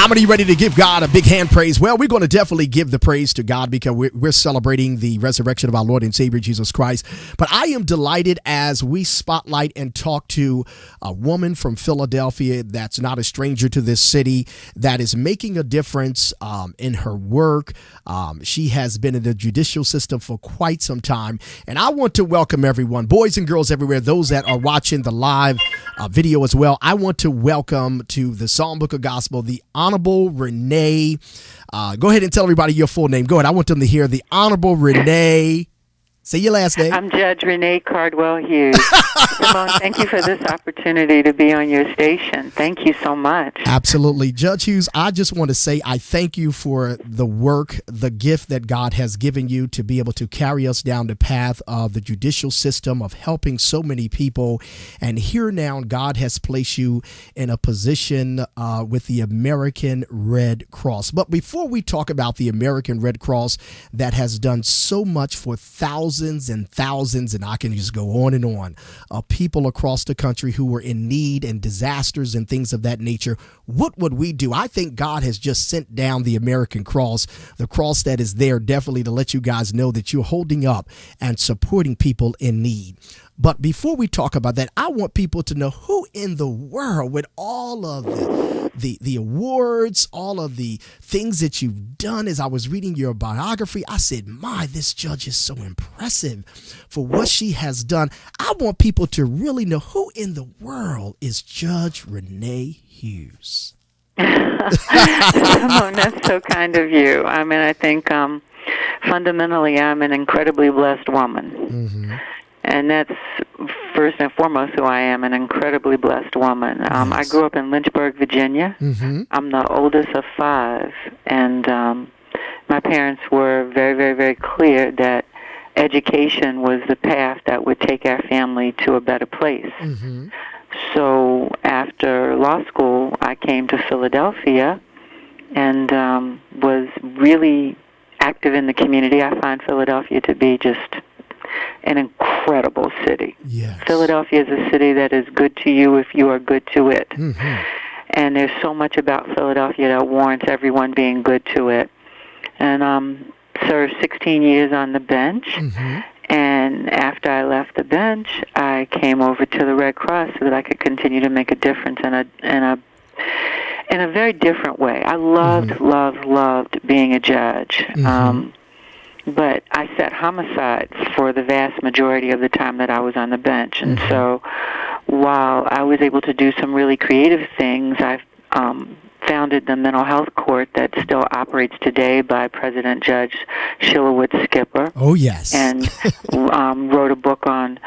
How many ready to give God a big hand praise? Well, we're going to definitely give the praise to God because we're celebrating the resurrection of our Lord and Savior Jesus Christ. But I am delighted as we spotlight and talk to a woman from Philadelphia that's not a stranger to this city, that is making a difference in her work. She has been in the judicial system for quite some time. And I want to welcome everyone, boys and girls everywhere, those that are watching the live video as well. I want to welcome to the Psalm Book of Gospel the Honorable Renée. Go ahead and tell everybody your full name. Go ahead. I want them to hear the Honorable Renée. Say your last name. I'm Judge Renée Cardwell Hughes. Simone, thank you for this opportunity to be on your station. Thank you so much. Absolutely. Judge Hughes, I just want to say I thank you for the work, the gift that God has given you to be able to carry us down the path of the judicial system, of helping so many people. And here now, God has placed you in a position with the American Red Cross. But before we talk about the American Red Cross that has done so much for thousands and thousands, and I can just go on and on, of people across the country who were in need and disasters and things of that nature, what would we do? I think God has just sent down the American cross, the cross that is there definitely to let you guys know that you're holding up and supporting people in need. But before we talk about that, I want people to know who in the world, with all of the awards, all of the things that you've done. As I was reading your biography, I said, my, this judge is so impressive for what she has done. I want people to really know who in the world is Judge Renée Hughes. Simone, that's so kind of you. I mean, I think fundamentally I'm an incredibly blessed woman. Mm-hmm. And that's first and foremost who I am, an incredibly blessed woman. Yes. I grew up in Lynchburg, Virginia. Mm-hmm. I'm the oldest of five, and my parents were very, very, very clear that education was the path that would take our family to a better place. Mm-hmm. So after law school, I came to Philadelphia and was really active in the community. I find Philadelphia to be just an incredible city. Yes. Philadelphia is a city that is good to you if you are good to it. Mm-hmm. And there's so much about Philadelphia that warrants everyone being good to it. And served 16 years on the bench. Mm-hmm. And after I left the bench, I came over to the Red Cross so that I could continue to make a difference in a very different way. I loved being a judge. Mm-hmm. But I sat homicide for the vast majority of the time that I was on the bench. And mm-hmm. so while I was able to do some really creative things, I founded the mental health court that still operates today by President Judge Shillowitz Skipper. Oh, yes. And wrote a book on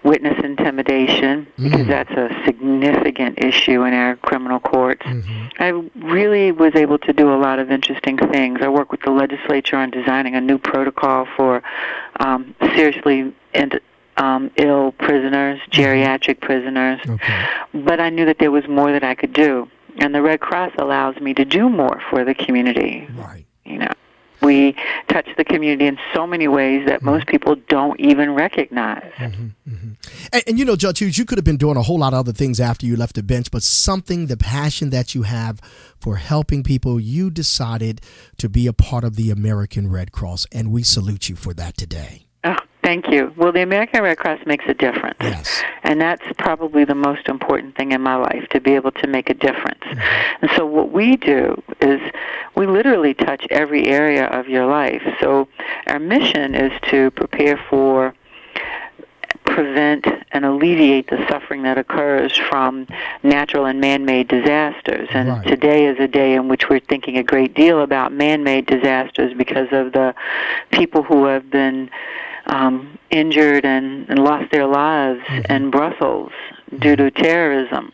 witness intimidation, because that's a significant issue in our criminal courts. Mm-hmm. I really was able to do a lot of interesting things. I worked with the legislature on designing a new protocol for seriously ill prisoners, geriatric prisoners. Okay. But I knew that there was more that I could do. And the Red Cross allows me to do more for the community. Right. You know, we touch the community in so many ways that most people don't even recognize. Mm-hmm, mm-hmm. And you know, Judge Hughes, you could have been doing a whole lot of other things after you left the bench, but the passion that you have for helping people, you decided to be a part of the American Red Cross, and we salute you for that today. Oh, thank you. Well, the American Red Cross makes a difference. Yes. And that's probably the most important thing in my life, to be able to make a difference. Mm-hmm. And so what we do is we literally touch every area of your life. So our mission is to prepare for, prevent, and alleviate the suffering that occurs from natural and man-made disasters. And today is a day in which we're thinking a great deal about man-made disasters because of the people who have been injured and lost their lives in Brussels due to terrorism.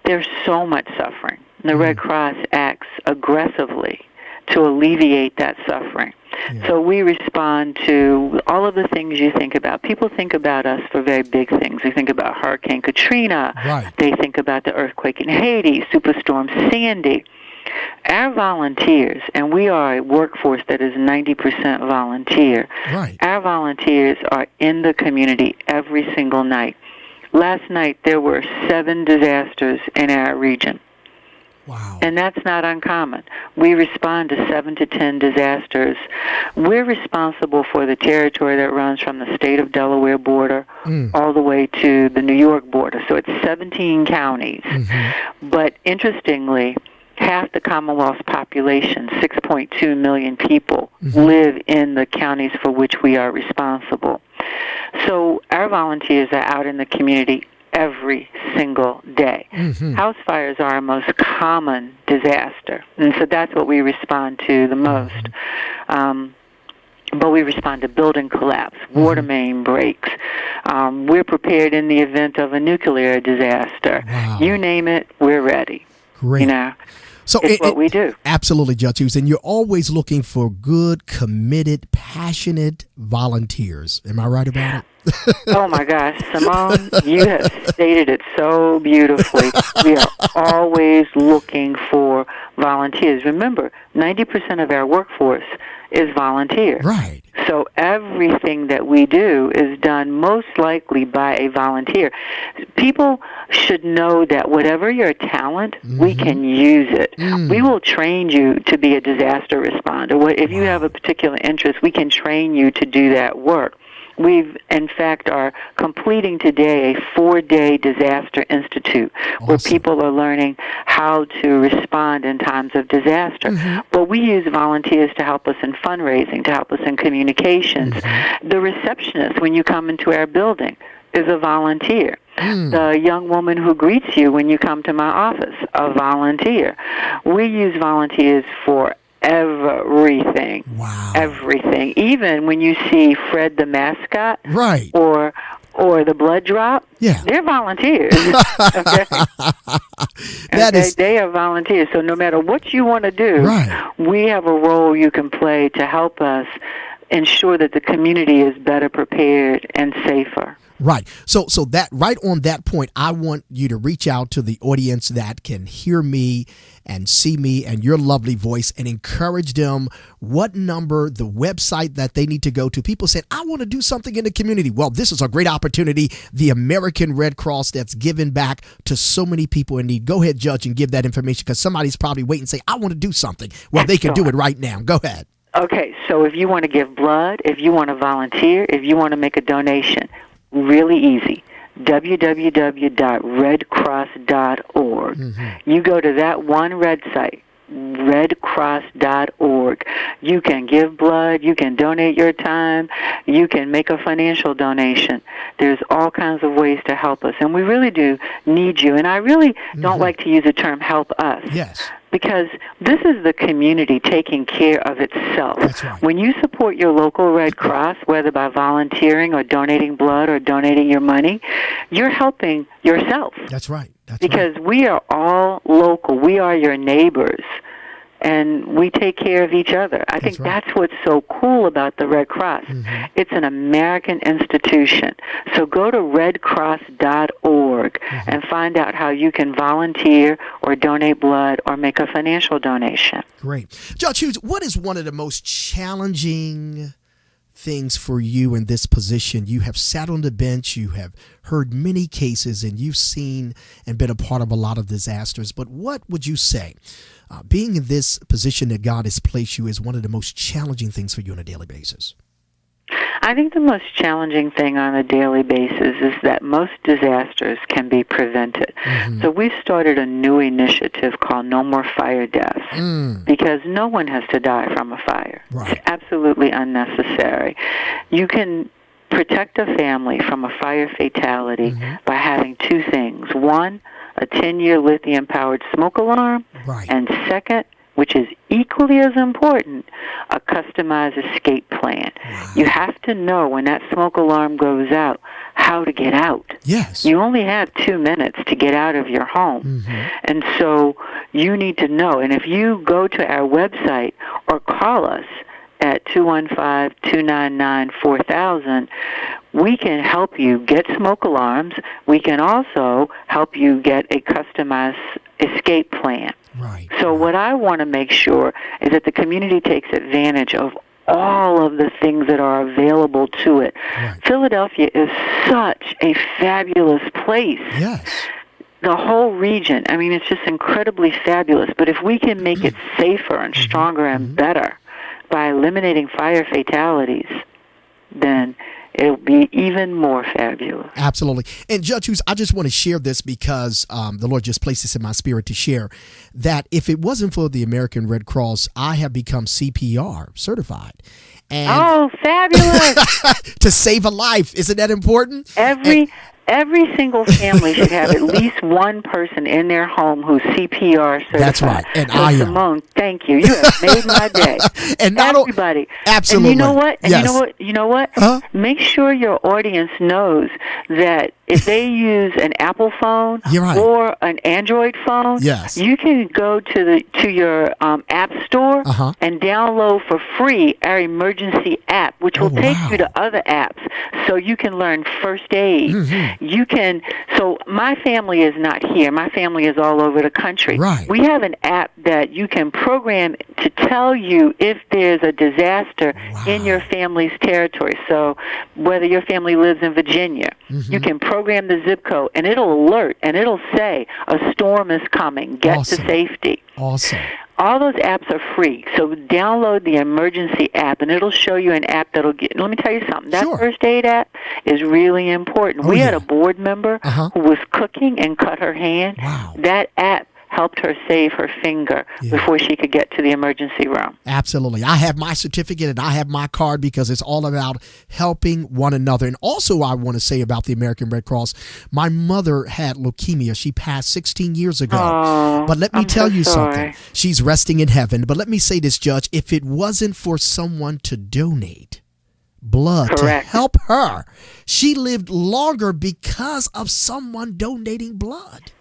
There's so much suffering. The Red Cross acts aggressively to alleviate that suffering. Yeah. So we respond to all of the things you think about. People think about us for very big things. They think about Hurricane Katrina. Right. They think about the earthquake in Haiti, Superstorm Sandy. Our volunteers, and we are a workforce that is 90% volunteer, our volunteers are in the community every single night. Last night, there were 7 disasters in our region. Wow. And that's not uncommon. We respond to 7 to 10 disasters. We're responsible for the territory that runs from the state of Delaware border all the way to the New York border. So it's 17 counties. But interestingly, half the Commonwealth's population, 6.2 million people, live in the counties for which we are responsible. So our volunteers are out in the community every single day. House fires are our most common disaster, and so that's what we respond to the most. But we respond to building collapse, water main breaks. We're prepared in the event of a nuclear disaster. Wow. You name it, we're ready. Great. You know, so it's what we do. Absolutely, Judge Hughes. And you're always looking for good, committed, passionate volunteers. Am I right about it? Oh, my gosh, Simone, you have stated it so beautifully. We are always looking for volunteers. Remember, 90% of our workforce is volunteer. Right. So everything that we do is done most likely by a volunteer. People should know that whatever your talent, we can use it. We will train you to be a disaster responder. If you have a particular interest, we can train you to do that work. We've, in fact, are completing today a 4-day disaster institute where people are learning how to respond in times of disaster. But we use volunteers to help us in fundraising, to help us in communications. The receptionist, when you come into our building, is a volunteer. The young woman who greets you when you come to my office, a volunteer. We use volunteers for everything. Wow. Everything. Even when you see Fred the mascot, right, or the blood drop, they're volunteers. Okay? They are volunteers. So no matter what you want to do, we have a role you can play to help us ensure that the community is better prepared and safer. Right. So that right on that point, I want you to reach out to the audience that can hear me and see me and your lovely voice and encourage them what number, the website that they need to go to. People said, I want to do something in the community. Well, this is a great opportunity. The American Red Cross that's given back to so many people in need. Go ahead, Judge, and give that information because somebody's probably waiting and say, I want to do something. Well, they can do it right now. Go ahead. Okay. So if you want to give blood, if you want to volunteer, if you want to make a donation, really easy. www.redcross.org. You go to that one red site, redcross.org. You can give blood, you can donate your time, you can make a financial donation. There's all kinds of ways to help us, and we really do need you. And I really don't like to use the term help us. Yes. Because this is the community taking care of itself. That's right. When you support your local Red Cross, whether by volunteering or donating blood or donating your money, you're helping yourself. That's right. Because we are all local. We are your neighbors. And we take care of each other. I think that's what's so cool about the Red Cross. It's an American institution. So go to redcross.org and find out how you can volunteer or donate blood or make a financial donation. Great. Judge Hughes, what is one of the most challenging things for you in this position? You have sat on the bench, you have heard many cases, and you've seen and been a part of a lot of disasters. But what would you say, being in this position that God has placed you, is one of the most challenging things for you on a daily basis? I think the most challenging thing on a daily basis is that most disasters can be prevented. So we've started a new initiative called No More Fire Deaths because no one has to die from a fire. Right. It's absolutely unnecessary. You can protect a family from a fire fatality by having two things. One, a 10-year lithium-powered smoke alarm, and second, which is equally as important, a customized escape plan. You have to know when that smoke alarm goes out how to get out. Yes. You only have 2 minutes to get out of your home. And so you need to know. And if you go to our website or call us at 215-299-4000, we can help you get smoke alarms. We can also help you get a customized escape plan. Right. So what I want to make sure is that the community takes advantage of all of the things that are available to it. Philadelphia is such a fabulous place. Yes. the whole region. I mean, it's just incredibly fabulous. But if we can make it safer and stronger and better by eliminating fire fatalities, then it'll be even more fabulous. Absolutely. And Judge Hughes, I just want to share this because the Lord just placed this in my spirit to share that if it wasn't for the American Red Cross, I have become CPR certified. And fabulous. to save a life. Isn't that important? Every single family should have at least one person in their home who's CPR certified. That's right. And so Simone, thank you. You have made my day. And not everybody. Absolutely. And you know what? And yes. you know what? Huh? Make sure your audience knows that if they use an Apple phone You're right. or an Android phone, yes. you can go to your app store and download for free our emergency app, which will take you to other apps so you can learn first aid. You can, so my family is not here. My family is all over the country. Right. We have an app that you can program to tell you if there's a disaster in your family's territory. So whether your family lives in Virginia, you can program the zip code, and it'll alert, and it'll say, a storm is coming. Get to safety. Awesome. All those apps are free. So download the emergency app, and it'll show you an app that'll get... Let me tell you something. That first aid app is really important. We had a board member who was cooking and cut her hand. Wow. That app helped her save her finger before she could get to the emergency room. Absolutely. I have my certificate and I have my card because it's all about helping one another. And also I want to say about the American Red Cross, my mother had leukemia. She passed 16 years ago. But let me tell you something. She's resting in heaven. But let me say this, Judge. If it wasn't for someone to donate blood to help her, she lived longer because of someone donating blood.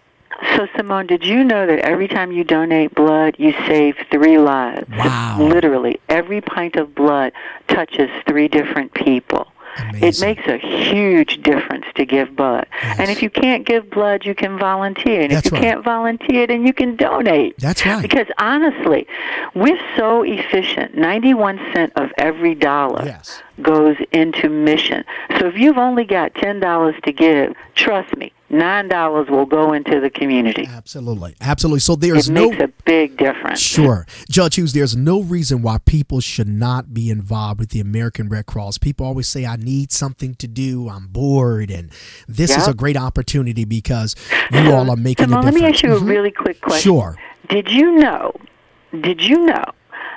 So, Simone, did you know that every time you donate blood, you save 3 lives? Wow. Literally, every pint of blood touches 3 different people. Amazing. It makes a huge difference to give blood. Yes. And if you can't give blood, you can volunteer. And if you can't volunteer, then you can donate. That's right. Because honestly, we're so efficient. 91 cents of every dollar goes into mission. So if you've only got $10 to give, trust me, $9 will go into the community. Absolutely. Absolutely. So it makes a big difference. Sure. Judge Hughes, there's no reason why people should not be involved with the American Red Cross. People always say, I need something to do. I'm bored. And this is a great opportunity because you all are making a difference. Let me ask you a really quick question. Sure. Did you know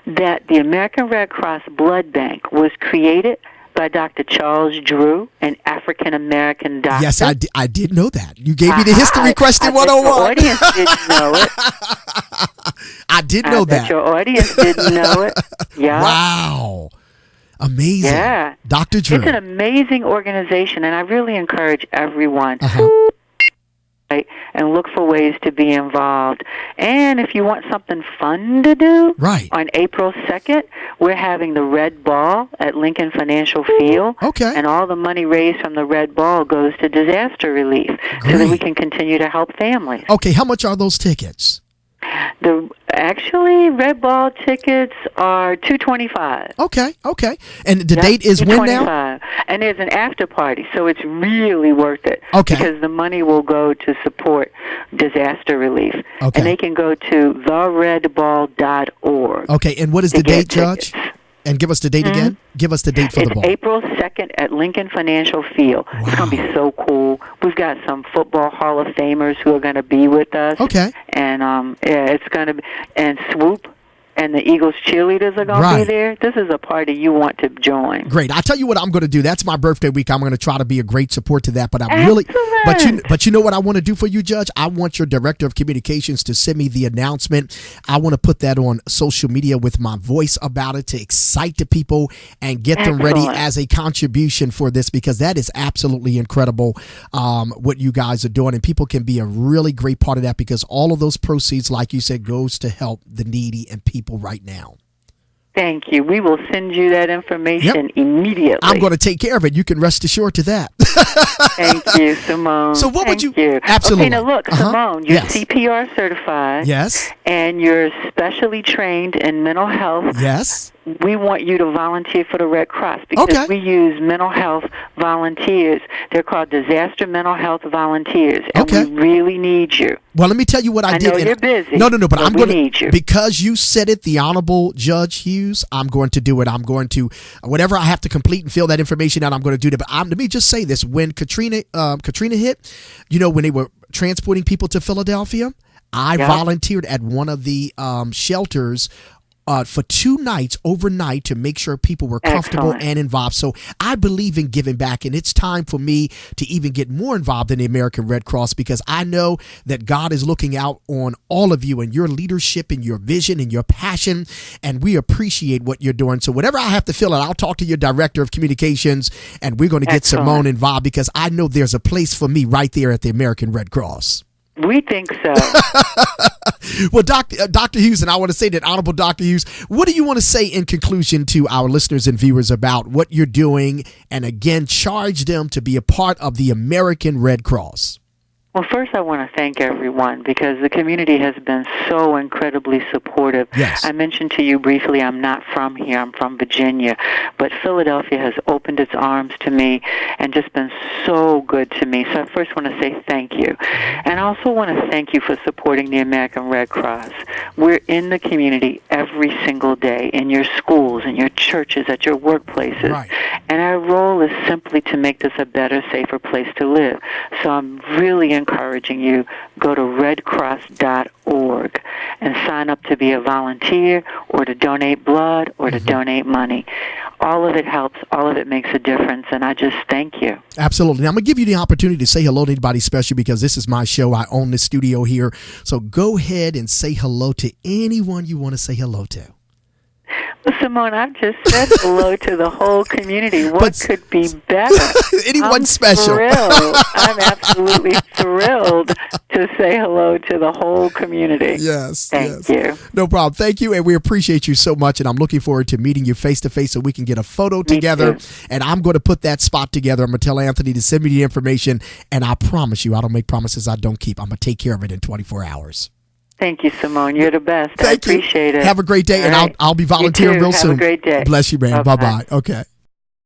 that the American Red Cross Blood Bank was created by Dr. Charles Drew, an African-American doctor? Yes, I did know that. You gave me the history question 101. Your audience didn't know it. I did know that. Your audience didn't know it. Yeah. Wow. Amazing. Yeah. Dr. Drew. It's an amazing organization, and I really encourage everyone and look for ways to be involved. And if you want something fun to do, on April 2nd, we're having the Red Ball at Lincoln Financial Field. Okay. And all the money raised from the Red Ball goes to disaster relief so that we can continue to help families. Okay, how much are those tickets? Actually, Red Ball tickets are $225. Okay. And the date is when now? And there's an after party, so it's really worth it. Okay. Because the money will go to support disaster relief. Okay. And they can go to theredball.org. Okay, and what is the date, Judge? And give us the date again. Give us the date for the ball. April 2nd at Lincoln Financial Field. Wow. It's going to be so cool. We've got some football Hall of Famers who are going to be with us. Okay. And it's going to be, and Swoop and the Eagles cheerleaders are going to be there. This is a party you want to join. Great. I'll tell you what I'm going to do. That's my birthday week. I'm going to try to be a great support to that. But I really, but you know what I want to do for you, Judge? I want your director of communications to send me the announcement. I want to put that on social media with my voice about it to excite the people and get them ready as a contribution for this, because that is absolutely incredible what you guys are doing. And people can be a really great part of that, because all of those proceeds, like you said, goes to help the needy and people right now. Thank you. We will send you that information immediately. I'm going to take care of it. You can rest assured to that. Thank you, Simone. So what would you... Absolutely. Okay, now look, Simone, you're CPR certified. Yes. And you're specially trained in mental health. Yes. we want you to volunteer for the Red Cross because we use mental health volunteers. They're called disaster mental health volunteers, and we really need you. Well, let me tell you what I did. I know you're busy. No, but I'm going to need you. Because you said it, the Honorable Judge Hughes, I'm going to do it. I'm going to, whatever I have to complete and fill that information out, I'm going to do that. But let me just say this. When Katrina hit, when they were transporting people to Philadelphia, I volunteered at one of the shelters for 2 nights overnight to make sure people were comfortable and involved. So I believe in giving back, and it's time for me to even get more involved in the American Red Cross, because I know that God is looking out on all of you and your leadership and your vision and your passion, and we appreciate what you're doing. So whatever I have to fill out, I'll talk to your director of communications, and we're going to get Simone involved, because I know there's a place for me right there at the American Red Cross. We think so. Well, Dr. Hughes, and I want to say that, Honorable Dr. Hughes, what do you want to say in conclusion to our listeners and viewers about what you're doing, and again, charge them to be a part of the American Red Cross? Well, first I want to thank everyone, because the community has been so incredibly supportive. Yes. I mentioned to you briefly I'm not from here. I'm from Virginia. But Philadelphia has opened its arms to me and just been so good to me. So I first want to say thank you. And I also want to thank you for supporting the American Red Cross. We're in the community every single day, in your schools, in your churches, at your workplaces. Right. And our role is simply to make this a better, safer place to live. So I'm really encouraging you, go to redcross.org and sign up to be a volunteer or to donate blood or to donate money. All of it helps. All of it makes a difference, and I just thank you. Absolutely. Now, I'm going to give you the opportunity to say hello to anybody special, because this is my show. I own the studio here. So go ahead and say hello to anyone you want to say hello to. Well, Simone, I've just said hello to the whole community. What could be better? Anyone special? I'm absolutely thrilled to say hello to the whole community. Yes. Thank you. No problem. Thank you, and we appreciate you so much, and I'm looking forward to meeting you face to face so we can get a photo together. And I'm going to put that spot together. I'm going to tell Anthony to send me the information, and I promise you, I don't make promises I don't keep. I'm going to take care of it in 24 hours. Thank you, Simone. You're the best. Thank I appreciate it. Have a great day, and I'll be volunteering real soon. Have a great day. Bless you, man. Bye-bye. Okay.